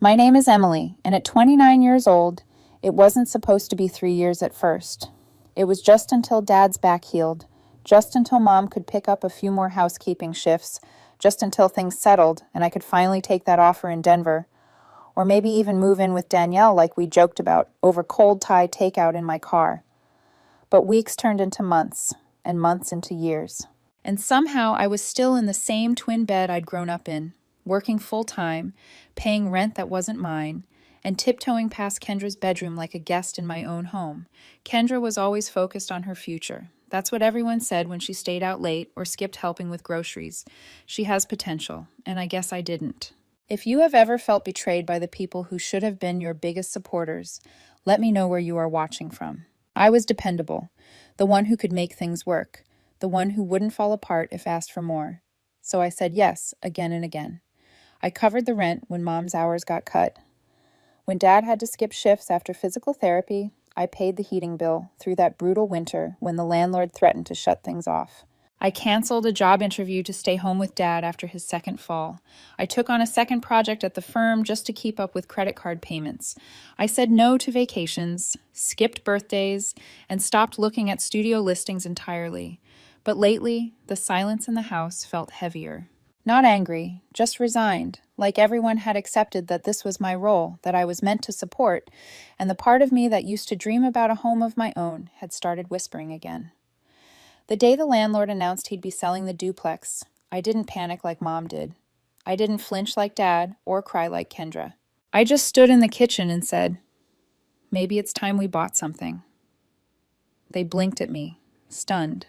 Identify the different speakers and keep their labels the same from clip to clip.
Speaker 1: My name is Emily, and at 29 years old, it wasn't supposed to be 3 years at first. It was just until Dad's back healed, just until Mom could pick up a few more housekeeping shifts, just until things settled and I could finally take that offer in Denver, or maybe even move in with Danielle like we joked about over cold Thai takeout in my car. But weeks turned into months, and months into years. And somehow I was still in the same twin bed I'd grown up in, working full-time, paying rent that wasn't mine, and tiptoeing past Kendra's bedroom like a guest in my own home. Kendra was always focused on her future. That's what everyone said when she stayed out late or skipped helping with groceries. She has potential, and I guess I didn't. If you have ever felt betrayed by the people who should have been your biggest supporters, let me know where you are watching from. I was dependable, the one who could make things work, the one who wouldn't fall apart if asked for more. So I said yes again and again. I covered the rent when Mom's hours got cut. When Dad had to skip shifts after physical therapy, I paid the heating bill through that brutal winter when the landlord threatened to shut things off. I canceled a job interview to stay home with Dad after his second fall. I took on a second project at the firm just to keep up with credit card payments. I said no to vacations, skipped birthdays, and stopped looking at studio listings entirely. But lately, the silence in the house felt heavier. Not angry, just resigned, like everyone had accepted that this was my role, that I was meant to support, and the part of me that used to dream about a home of my own had started whispering again. The day the landlord announced he'd be selling the duplex, I didn't panic like Mom did. I didn't flinch like Dad or cry like Kendra. I just stood in the kitchen and said, "Maybe it's time we bought something." They blinked at me, stunned.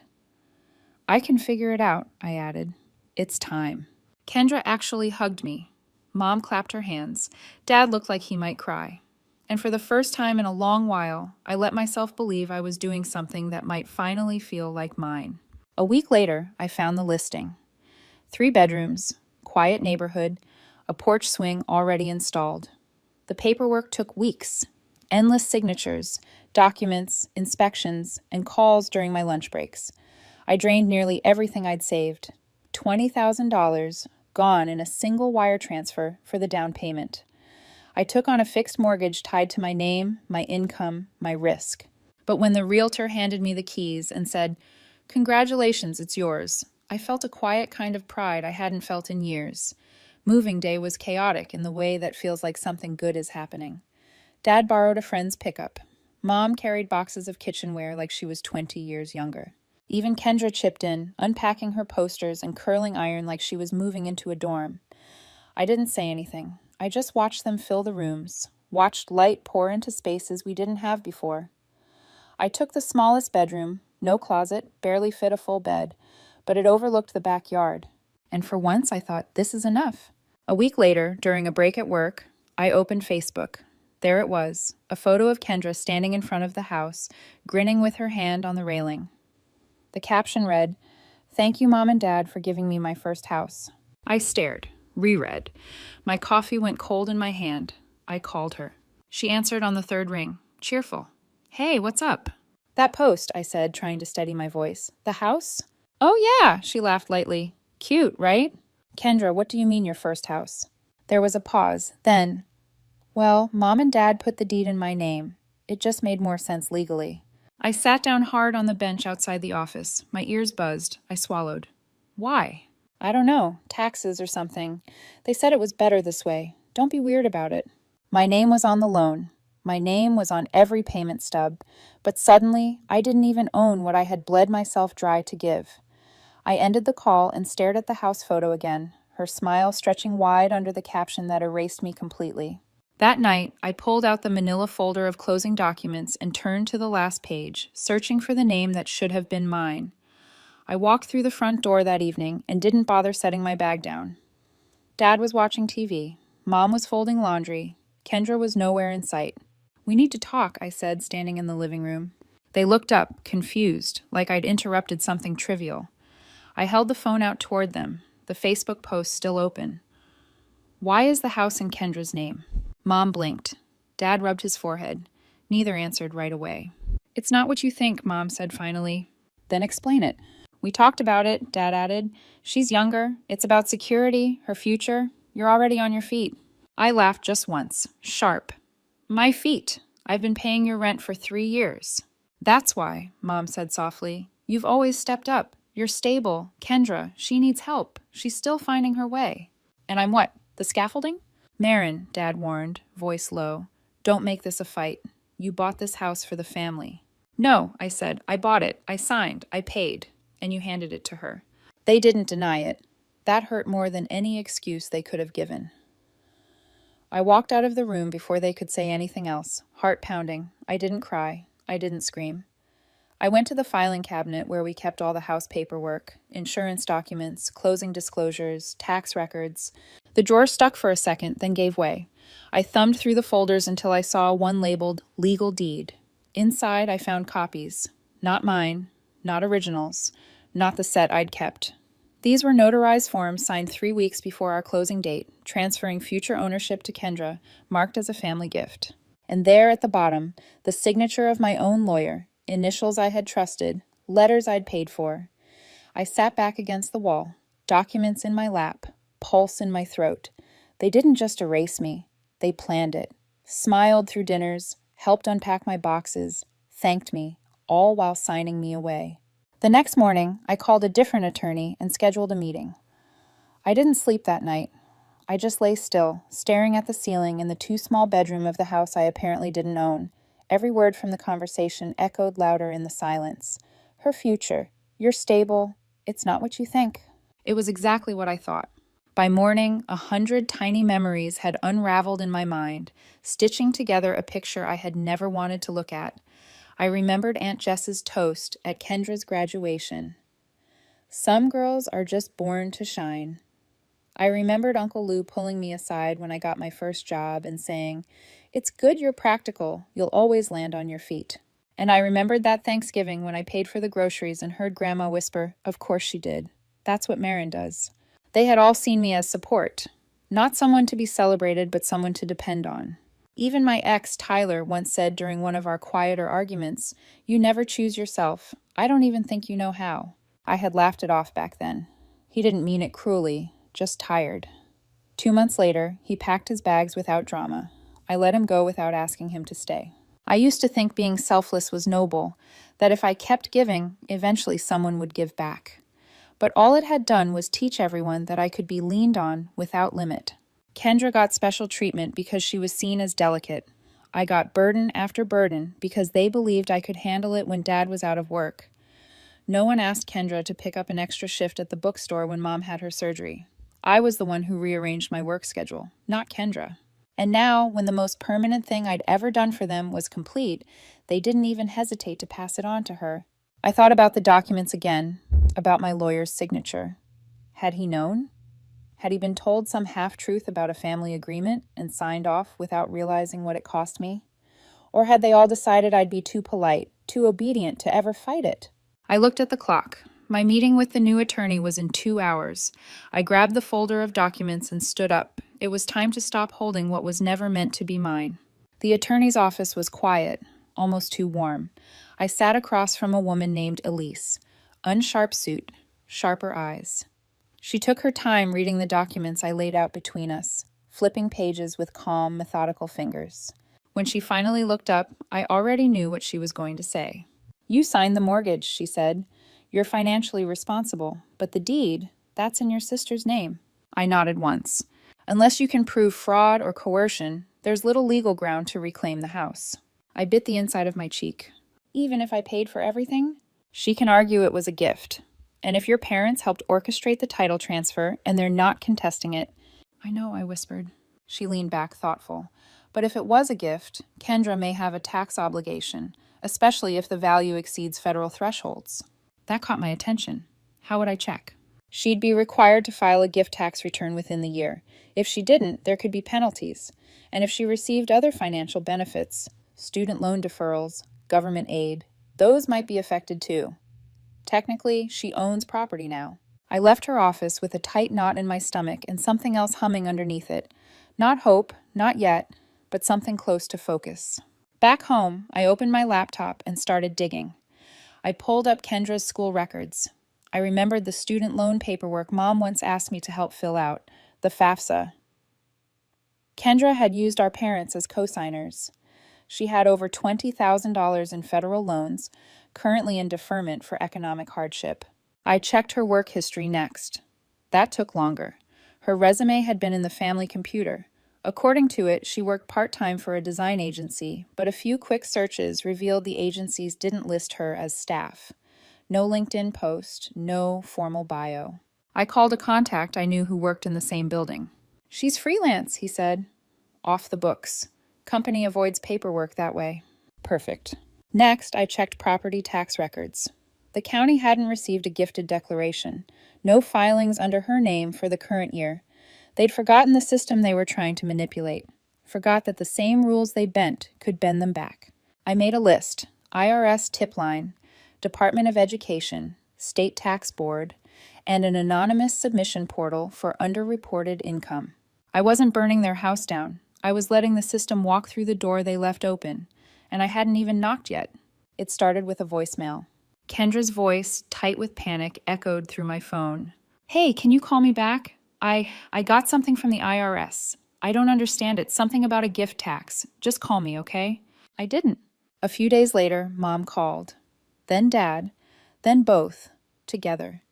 Speaker 1: "I can figure it out," I added. "It's time." Kendra actually hugged me. Mom clapped her hands. Dad looked like he might cry. And for the first time in a long while, I let myself believe I was doing something that might finally feel like mine. A week later, I found the listing. 3 bedrooms, quiet neighborhood, a porch swing already installed. The paperwork took weeks. Endless signatures, documents, inspections, and calls during my lunch breaks. I drained nearly everything I'd saved. $20,000 gone in a single wire transfer for the down payment. I took on a fixed mortgage tied to my name, my income, my risk. But when the realtor handed me the keys and said, "Congratulations, it's yours," I felt a quiet kind of pride I hadn't felt in years. Moving day was chaotic in the way that feels like something good is happening. Dad borrowed a friend's pickup. Mom carried boxes of kitchenware like she was 20 years younger. Even Kendra chipped in, unpacking her posters and curling iron like she was moving into a dorm. I didn't say anything. I just watched them fill the rooms, watched light pour into spaces we didn't have before. I took the smallest bedroom, no closet, barely fit a full bed, but it overlooked the backyard. And for once I thought, this is enough. A week later, during a break at work, I opened Facebook. There it was, a photo of Kendra standing in front of the house, grinning with her hand on the railing. The caption read, "Thank you, Mom and Dad, for giving me my first house." I stared. Reread. My coffee went cold in my hand. I called her. She answered on the third ring, cheerful. "Hey, what's up?" "That post," I said, trying to steady my voice. "The house?" "Oh yeah," she laughed lightly. "Cute, right?" "Kendra, what do you mean your first house?" There was a pause. Then, "Well, Mom and Dad put the deed in my name. It just made more sense legally." I sat down hard on the bench outside the office. My ears buzzed. I swallowed. "Why?" "I don't know. Taxes or something. They said it was better this way. Don't be weird about it." My name was on the loan. My name was on every payment stub. But suddenly, I didn't even own what I had bled myself dry to give. I ended the call and stared at the house photo again, her smile stretching wide under the caption that erased me completely. That night, I pulled out the manila folder of closing documents and turned to the last page, searching for the name that should have been mine. I walked through the front door that evening and didn't bother setting my bag down. Dad was watching TV. Mom was folding laundry. Kendra was nowhere in sight. "We need to talk," I said, standing in the living room. They looked up, confused, like I'd interrupted something trivial. I held the phone out toward them, the Facebook post still open. "Why is the house in Kendra's name?" Mom blinked. Dad rubbed his forehead. Neither answered right away. "It's not what you think," Mom said finally. "Then explain it." "We talked about it," Dad added. "She's younger. It's about security, her future. You're already on your feet." I laughed just once, sharp. My feet. I've been paying your rent for 3 years. That's why, Mom said softly. You've always stepped up. You're stable. Kendra, she needs help. She's still finding her way. And I'm what? The scaffolding? Marin, Dad warned, voice low. Don't make this a fight. You bought this house for the family. No, I said. I bought it. I signed. I paid. And you handed it to her. They didn't deny it. That hurt more than any excuse they could have given. I walked out of the room before they could say anything else, heart pounding. I didn't cry. I didn't scream. I went to the filing cabinet where we kept all the house paperwork, insurance documents, closing disclosures, tax records. The drawer stuck for a second, then gave way. I thumbed through the folders until I saw one labeled Legal Deed. Inside, I found copies. Not mine, not originals, not the set I'd kept. These were notarized forms signed 3 weeks before our closing date, transferring future ownership to Kendra, marked as a family gift. And there at the bottom, the signature of my own lawyer, initials I had trusted, letters I'd paid for. I sat back against the wall, documents in my lap, pulse in my throat. They didn't just erase me, they planned it, smiled through dinners, helped unpack my boxes, thanked me, all while signing me away. The next morning, I called a different attorney and scheduled a meeting. I didn't sleep that night. I just lay still, staring at the ceiling in the too small bedroom of the house I apparently didn't own. Every word from the conversation echoed louder in the silence. Her future. You're stable. It's not what you think. It was exactly what I thought. By morning, 100 tiny memories had unraveled in my mind, stitching together a picture I had never wanted to look at. I remembered Aunt Jess's toast at Kendra's graduation. Some girls are just born to shine. I remembered Uncle Lou pulling me aside when I got my first job and saying, "It's good you're practical. You'll always land on your feet." And I remembered that Thanksgiving when I paid for the groceries and heard Grandma whisper, "Of course she did. That's what Marin does." They had all seen me as support. Not someone to be celebrated, but someone to depend on. Even my ex, Tyler, once said during one of our quieter arguments, "You never choose yourself. I don't even think you know how." I had laughed it off back then. He didn't mean it cruelly, just tired. 2 months later, he packed his bags without drama. I let him go without asking him to stay. I used to think being selfless was noble, that if I kept giving, eventually someone would give back. But all it had done was teach everyone that I could be leaned on without limit. Kendra got special treatment because she was seen as delicate. I got burden after burden because they believed I could handle it when Dad was out of work. No one asked Kendra to pick up an extra shift at the bookstore when Mom had her surgery. I was the one who rearranged my work schedule, not Kendra. And now, when the most permanent thing I'd ever done for them was complete, they didn't even hesitate to pass it on to her. I thought about the documents again, about my lawyer's signature. Had he known? Had he been told some half-truth about a family agreement and signed off without realizing what it cost me? Or had they all decided I'd be too polite, too obedient to ever fight it? I looked at the clock. My meeting with the new attorney was in 2 hours. I grabbed the folder of documents and stood up. It was time to stop holding what was never meant to be mine. The attorney's office was quiet, almost too warm. I sat across from a woman named Elise. Unsharp suit, sharper eyes. She took her time reading the documents I laid out between us, flipping pages with calm, methodical fingers. When she finally looked up, I already knew what she was going to say. "You signed the mortgage," she said. "You're financially responsible, but the deed, that's in your sister's name." I nodded once. Unless you can prove fraud or coercion, there's little legal ground to reclaim the house. I bit the inside of my cheek. Even if I paid for everything? She can argue it was a gift. And if your parents helped orchestrate the title transfer and they're not contesting it— "I know," I whispered. She leaned back, thoughtful. "But if it was a gift, Kendra may have a tax obligation, especially if the value exceeds federal thresholds." That caught my attention. How would I check? She'd be required to file a gift tax return within the year. If she didn't, there could be penalties. And if she received other financial benefits, student loan deferrals, government aid, those might be affected too. Technically, she owns property now. I left her office with a tight knot in my stomach and something else humming underneath it. Not hope, not yet, but something close to focus. Back home, I opened my laptop and started digging. I pulled up Kendra's school records. I remembered the student loan paperwork Mom once asked me to help fill out, the FAFSA. Kendra had used our parents as co-signers. She had over $20,000 in federal loans, currently in deferment for economic hardship. I checked her work history next. That took longer. Her resume had been in the family computer. According to it, she worked part-time for a design agency, but a few quick searches revealed the agencies didn't list her as staff. No LinkedIn post, no formal bio. I called a contact I knew who worked in the same building. "She's freelance," he said. "Off the books. Company avoids paperwork that way." Perfect. Next, I checked property tax records. The county hadn't received a gifted declaration. No filings under her name for the current year. They'd forgotten the system they were trying to manipulate. Forgot that the same rules they bent could bend them back. I made a list. IRS tip line, Department of Education, State Tax Board, and an anonymous submission portal for underreported income. I wasn't burning their house down. I was letting the system walk through the door they left open, and I hadn't even knocked yet. It started with a voicemail. Kendra's voice, tight with panic, echoed through my phone. "Hey, can you call me back? I got something from the IRS. I don't understand it. Something about a gift tax. Just call me, okay?" I didn't. A few days later, Mom called. Then Dad. Then both. Together.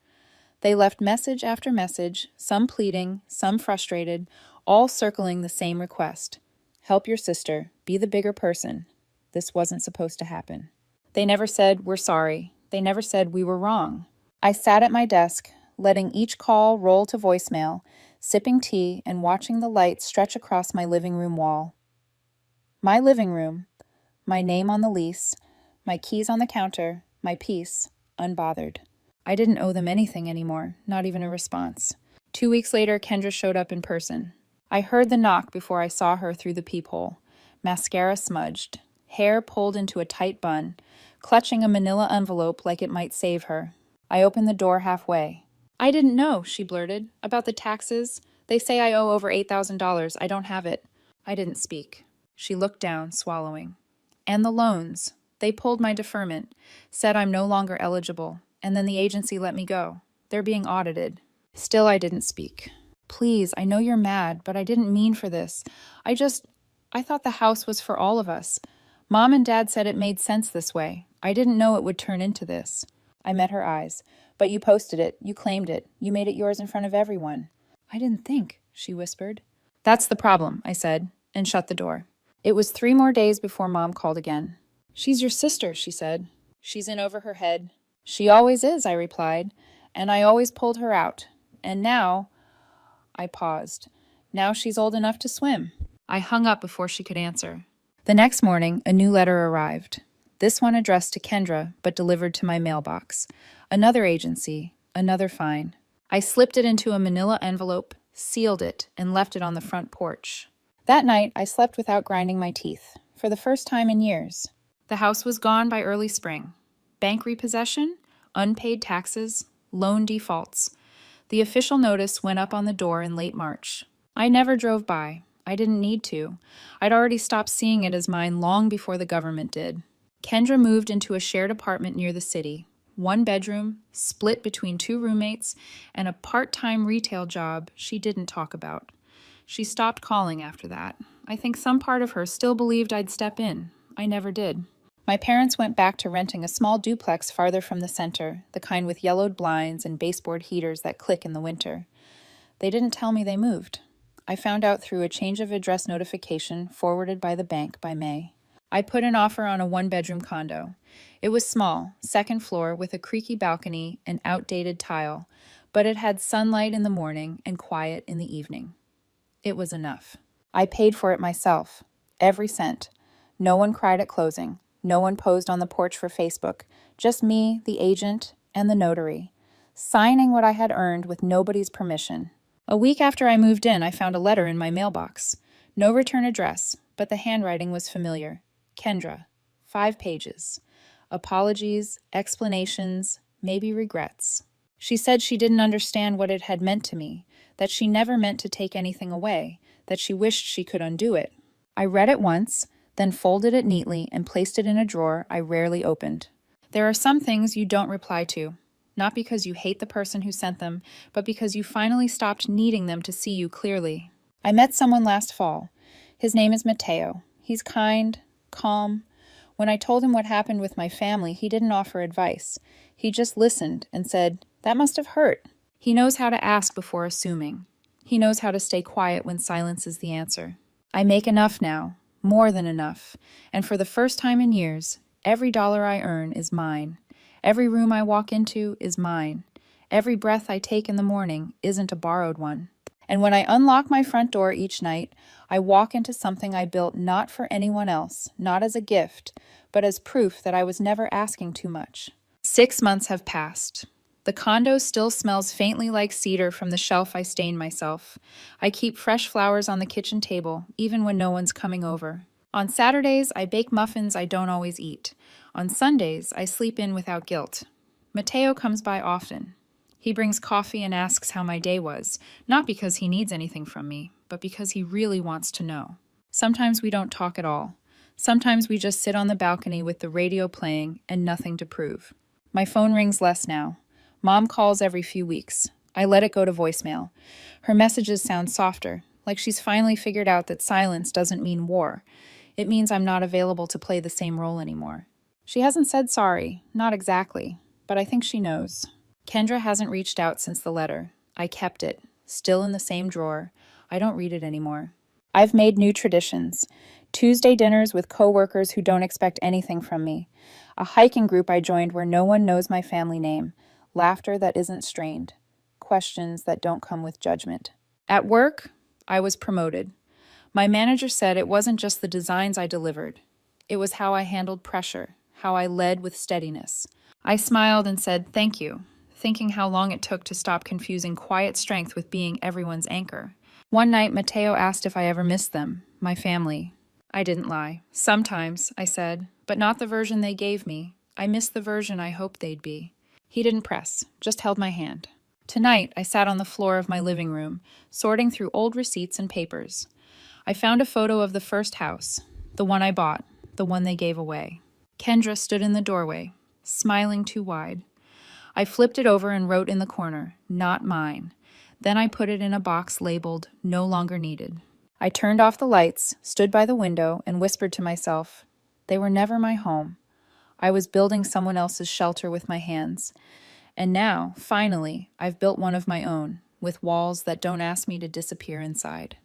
Speaker 1: They left message after message, some pleading, some frustrated, all circling the same request. Help your sister. Be the bigger person. This wasn't supposed to happen. They never said, "We're sorry." They never said, "We were wrong." I sat at my desk, letting each call roll to voicemail, sipping tea and watching the light stretch across my living room wall. My living room, my name on the lease, my keys on the counter, my peace, unbothered. I didn't owe them anything anymore, not even a response. 2 weeks later, Kendra showed up in person. I heard the knock before I saw her through the peephole. Mascara smudged, hair pulled into a tight bun, clutching a manila envelope like it might save her. I opened the door halfway. "I didn't know," she blurted, "about the taxes. They say I owe over $8,000. I don't have it." I didn't speak. She looked down, swallowing. "And the loans. They pulled my deferment, said I'm no longer eligible, and then the agency let me go. They're being audited." Still, I didn't speak. "Please, I know you're mad, but I didn't mean for this. I thought the house was for all of us. Mom and Dad said it made sense this way. I didn't know it would turn into this." I met her eyes. "But you posted it. You claimed it. You made it yours in front of everyone." "I didn't think," she whispered. "That's the problem," I said, and shut the door. It was 3 more days before Mom called again. "She's your sister," she said. "She's in over her head." "She always is," I replied, "and I always pulled her out. And now—" I paused. "Now she's old enough to swim." I hung up before she could answer. The next morning, a new letter arrived. This one addressed to Kendra, but delivered to my mailbox. Another agency, another fine. I slipped it into a manila envelope, sealed it, and left it on the front porch. That night, I slept without grinding my teeth, for the first time in years. The house was gone by early spring. Bank repossession, unpaid taxes, loan defaults. The official notice went up on the door in late March. I never drove by. I didn't need to. I'd already stopped seeing it as mine long before the government did. Kendra moved into a shared apartment near the city. 1 bedroom, split between 2 roommates, and a part-time retail job she didn't talk about. She stopped calling after that. I think some part of her still believed I'd step in. I never did. My parents went back to renting a small duplex farther from the center, the kind with yellowed blinds and baseboard heaters that click in the winter. They didn't tell me they moved. I found out through a change of address notification forwarded by the bank by May. I put an offer on a 1-bedroom condo. It was small, 2nd floor with a creaky balcony and outdated tile, but it had sunlight in the morning and quiet in the evening. It was enough. I paid for it myself, every cent. No one cried at closing. No one posed on the porch for Facebook. Just me, the agent, and the notary, signing what I had earned with nobody's permission. A week after I moved in, I found a letter in my mailbox. No return address, but the handwriting was familiar. Kendra. 5 pages. Apologies, explanations, maybe regrets. She said she didn't understand what it had meant to me, that she never meant to take anything away, that she wished she could undo it. I read it once, then folded it neatly and placed it in a drawer I rarely opened. There are some things you don't reply to, not because you hate the person who sent them, but because you finally stopped needing them to see you clearly. I met someone last fall. His name is Mateo. He's kind, calm. When I told him what happened with my family, he didn't offer advice. He just listened and said, "That must have hurt." He knows how to ask before assuming. He knows how to stay quiet when silence is the answer. I make enough now, more than enough, and for the first time in years, every dollar I earn is mine. Every room I walk into is mine. Every breath I take in the morning isn't a borrowed one. And when I unlock my front door each night, I walk into something I built not for anyone else, not as a gift, but as proof that I was never asking too much. 6 months have passed. The condo still smells faintly like cedar from the shelf I stained myself. I keep fresh flowers on the kitchen table, even when no one's coming over. On Saturdays, I bake muffins I don't always eat. On Sundays, I sleep in without guilt. Mateo comes by often. He brings coffee and asks how my day was, not because he needs anything from me, but because he really wants to know. Sometimes we don't talk at all. Sometimes we just sit on the balcony with the radio playing and nothing to prove. My phone rings less now. Mom calls every few weeks. I let it go to voicemail. Her messages sound softer, like she's finally figured out that silence doesn't mean war. It means I'm not available to play the same role anymore. She hasn't said sorry, not exactly, but I think she knows. Kendra hasn't reached out since the letter. I kept it, still in the same drawer. I don't read it anymore. I've made new traditions. Tuesday dinners with coworkers who don't expect anything from me. A hiking group I joined where no one knows my family name. Laughter that isn't strained. Questions that don't come with judgment. At work, I was promoted. My manager said it wasn't just the designs I delivered. It was how I handled pressure, how I led with steadiness. I smiled and said, "Thank you," thinking how long it took to stop confusing quiet strength with being everyone's anchor. One night, Mateo asked if I ever missed them, my family. I didn't lie. "Sometimes," I said, "but not the version they gave me. I missed the version I hoped they'd be." He didn't press, just held my hand. Tonight, I sat on the floor of my living room, sorting through old receipts and papers. I found a photo of the first house, the one I bought, the one they gave away. Kendra stood in the doorway, smiling too wide. I flipped it over and wrote in the corner, "Not mine." Then I put it in a box labeled, "No longer needed." I turned off the lights, stood by the window, and whispered to myself, they were never my home. I was building someone else's shelter with my hands. And now, finally, I've built one of my own, with walls that don't ask me to disappear inside.